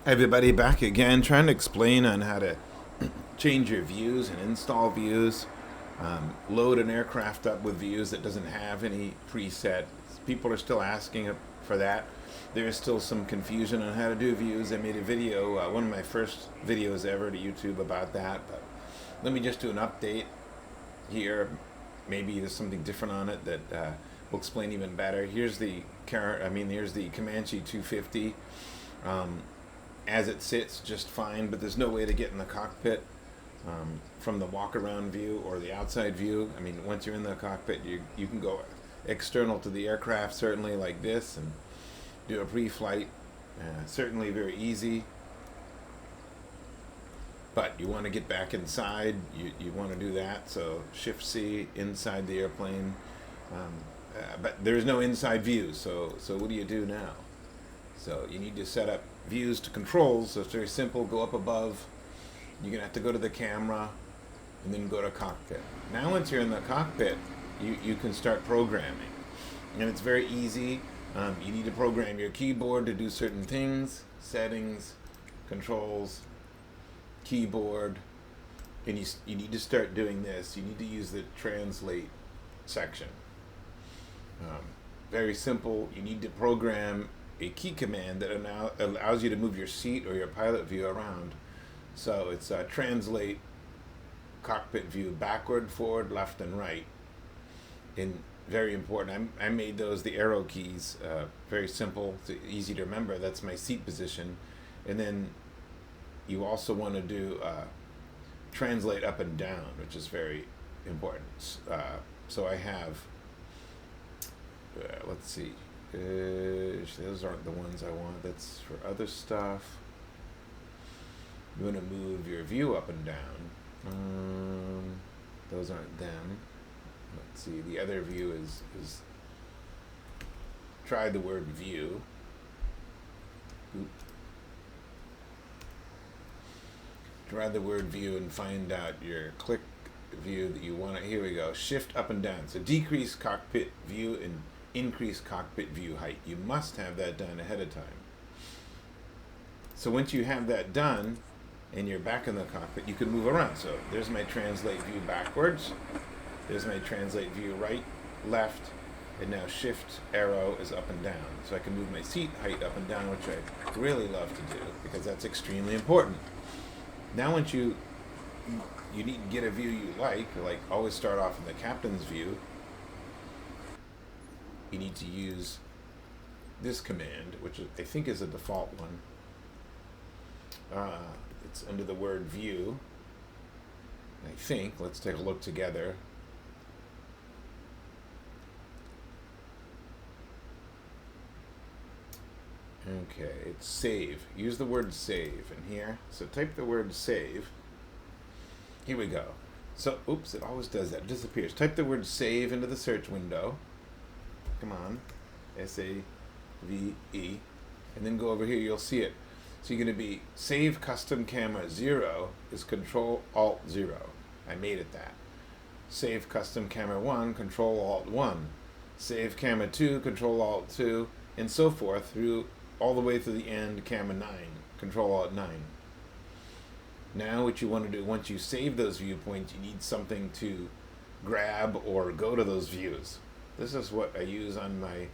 Hi everybody, back again trying to explain on how to change your views and install views, load an aircraft up with views that doesn't have any preset. People are still asking for that. There is still some confusion on how to do views. I made a video, one of my first videos ever to YouTube about that, but let me just do an update here. Maybe there's something different on it that will explain even better. Here's the here's the Comanche 250. As it sits just fine, but there's no way to get in the cockpit from the walk around view or the outside view. I mean, once you're in the cockpit, you can go external to the aircraft, certainly like this, and do a pre-flight. Certainly very easy, but you want to get back inside. You want to do that, so Shift C inside the airplane. But there's no inside view, so what do you do now? So you need to set up views to controls. So it's very simple. Go up above. You're gonna have to go to the camera, and then go to cockpit. Now, once you're in the cockpit, you can start programming, and it's very easy. You need to program your keyboard to do certain things: settings, controls, keyboard, and you need to start doing this. You need to use the translate section. Very simple. You need to program a key command that allows you to move your seat or your pilot view around. So it's translate cockpit view backward, forward, left, and right. And very important. I made those the arrow keys. Very simple, easy to remember. That's my seat position. And then you also want to do translate up and down, which is very important. So I have, let's see. Those aren't the ones I want. That's for other stuff. You want to move your view up and down. Those aren't them. Let's see. The other view is try the word view. Oop. Try the word view and find out your click view that you want. Here we go. Shift up and down. So decrease cockpit view and increase cockpit view height. You must have that done ahead of time. So once you have that done and you're back in the cockpit, you can move around. So there's my translate view backwards. There's my translate view right, left, and now shift arrow is up and down. So I can move my seat height up and down, which I really love to do because that's extremely important. Now once you need to get a view you like always start off in the captain's view. You need to use this command, which I think is a default one. It's under the word view, I think. Let's take a look together. Okay, it's save. Use the word save in here. So type the word save. Here we go. So, oops, it always does that. It disappears. Type the word save into the search window. Come on, SAVE, and then go over here, you'll see it. So you're going to be save custom camera 0 is Control Alt 0. I made it that. Save custom camera 1, Control Alt 1. Save camera 2, Control Alt 2, and so forth through all the way to the end, camera 9, Control Alt 9. Now what you want to do, once you save those viewpoints, you need something to grab or go to those views. This is what I use on my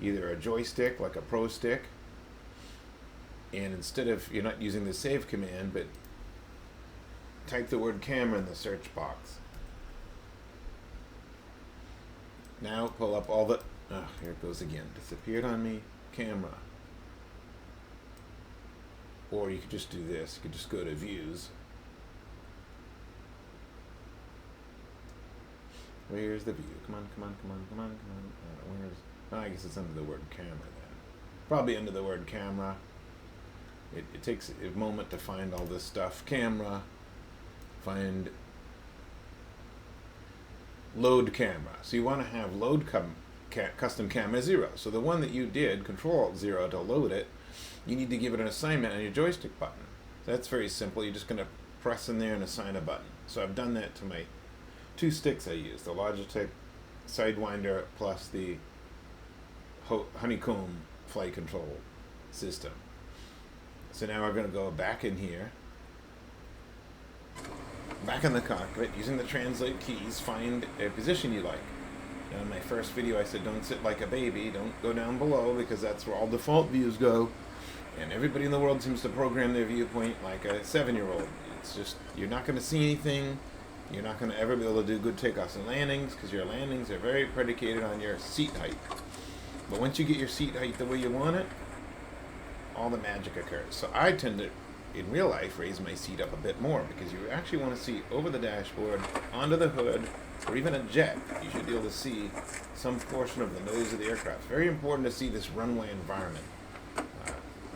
either a joystick like a Pro Stick, and instead of, you're not using the save command, but type the word camera in the search box. Now pull up all the, here it goes again, disappeared on me, camera. Or you could just do this, you could just go to views. Where's the view? Come on, come on, come on, come on, come on. I guess it's under the word camera then. Probably under the word camera. It takes a moment to find all this stuff. Camera. Find load camera. So you want to have load custom camera 0. So the one that you did, Control Alt 0 to load it, you need to give it an assignment on your joystick button. So that's very simple. You're just going to press in there and assign a button. So I've done that to my 2 sticks I use, the Logitech Sidewinder plus the honeycomb flight control system. So now we're going to go back in here, back in the cockpit, using the translate keys, find a position you like. Now in my first video I said don't sit like a baby, don't go down below, because that's where all default views go. And everybody in the world seems to program their viewpoint like a 7-year-old. It's just, you're not going to see anything. You're not going to ever be able to do good takeoffs and landings, because your landings are very predicated on your seat height. But once you get your seat height the way you want it, all the magic occurs. So I tend to, in real life, raise my seat up a bit more, because you actually want to see over the dashboard, onto the hood, or even a jet. You should be able to see some portion of the nose of the aircraft. Very important to see this runway environment.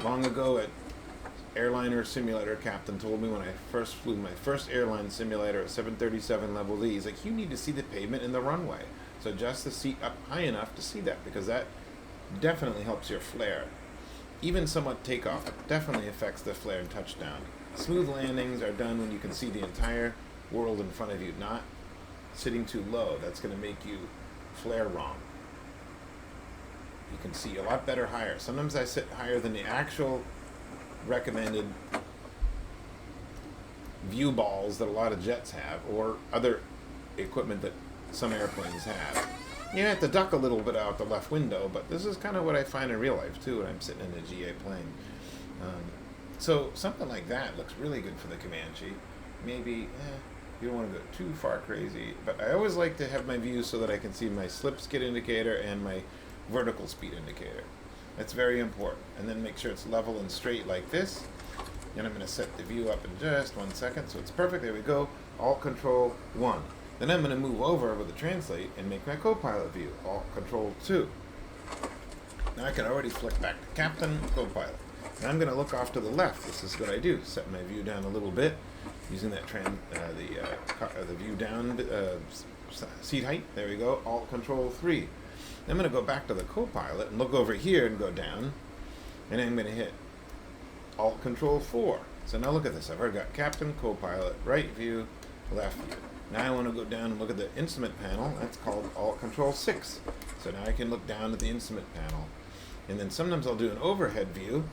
Long ago, at airliner simulator captain told me when I first flew my first airline simulator at 737 level E, he's like, you need to see the pavement in the runway. So adjust the seat up high enough to see that, because that definitely helps your flare. Even somewhat takeoff definitely affects the flare and touchdown. Smooth landings are done when you can see the entire world in front of you, not sitting too low. That's going to make you flare wrong. You can see a lot better higher. Sometimes I sit higher than the actual recommended view balls that a lot of jets have, or other equipment that some airplanes have. You have to duck a little bit out the left window, but this is kind of what I find in real life too when I'm sitting in a GA plane. So something like that looks really good for the Comanche. Maybe you don't want to go too far crazy, but I always like to have my views so that I can see my slip skid indicator and my vertical speed indicator. That's very important. And then make sure it's level and straight like this. And I'm going to set the view up in just 1 second, so it's perfect. There we go. Alt Control 1. Then I'm going to move over with the translate and make my co-pilot view. Alt Control 2. Now I can already flick back to Captain, co-pilot. Now I'm going to look off to the left. This is what I do. Set my view down a little bit using that the view down seat height. There we go. Alt Control 3. I'm going to go back to the co-pilot and look over here and go down, and I'm going to hit Alt Control 4. So now look at this. I've already got Captain, co-pilot, right view, left view. Now I want to go down and look at the instrument panel. That's called Alt Control 6. So now I can look down at the instrument panel. And then sometimes I'll do an overhead view,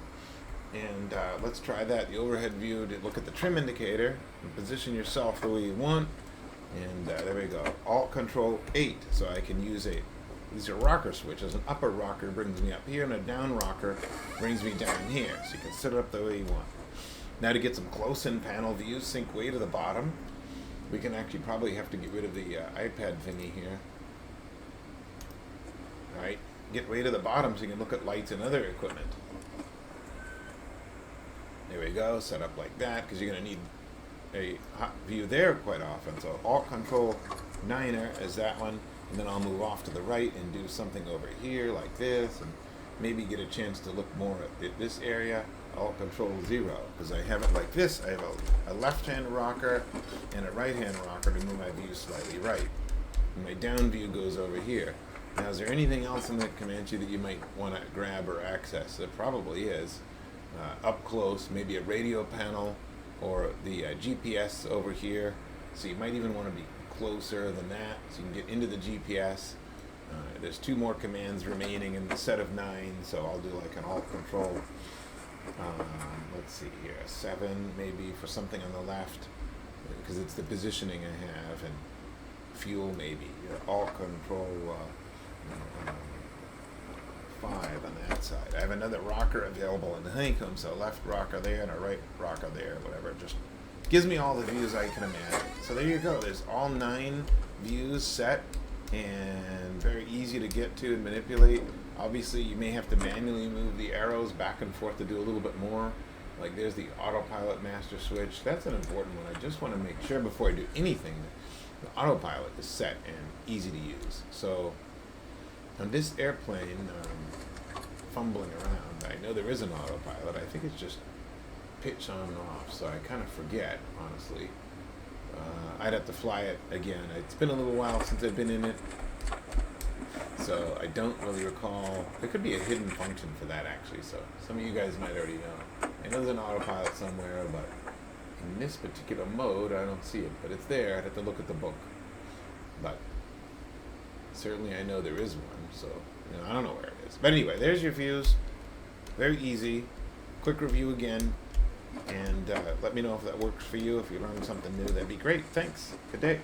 and let's try that. The overhead view to look at the trim indicator and position yourself the way you want. And there we go. Alt Control 8. So I can use these are rocker switches. An upper rocker brings me up here, and a down rocker brings me down here. So you can set it up the way you want. Now to get some close-in panel views, sink way to the bottom. We can actually probably have to get rid of the iPad thingy here. Alright, get way to the bottom so you can look at lights and other equipment. There we go, set up like that, because you're going to need a hot view there quite often. So Alt Control 9er is that one. And then I'll move off to the right and do something over here like this, and maybe get a chance to look more at this area. Alt Control 0, because I have it like this. I have a left-hand rocker and a right-hand rocker to move my view slightly right. And my down view goes over here. Now, is there anything else in the Comanche that you might want to grab or access? There probably is. Up close, maybe a radio panel or the GPS over here. So you might even want to be closer than that, so you can get into the GPS. There's 2 more commands remaining in the set of 9, so I'll do like an Alt Control, let's see here, 7 maybe for something on the left, because it's the positioning I have, and fuel maybe, Alt Control 5 on that side. I have another rocker available in the honeycomb, so left rocker there and a right rocker there, whatever, just gives me all the views I can imagine. So there you go. There's all 9 views set, and very easy to get to and manipulate. Obviously, you may have to manually move the arrows back and forth to do a little bit more. Like there's the autopilot master switch. That's an important one. I just want to make sure before I do anything that the autopilot is set and easy to use. So on this airplane, fumbling around, I know there is an autopilot. I think it's just pitch on and off, so I kind of forget, honestly. I'd have to fly it again. It's been a little while since I've been in it, so I don't really recall. There could be a hidden function for that, actually, so some of you guys might already know. I know there's an autopilot somewhere, but in this particular mode, I don't see it, but it's there. I'd have to look at the book. But certainly I know there is one, so I don't know where it is. But anyway, there's your views. Very easy. quick review again, and let me know if that works for you. If you learned something new, that'd be great. Thanks. Good day.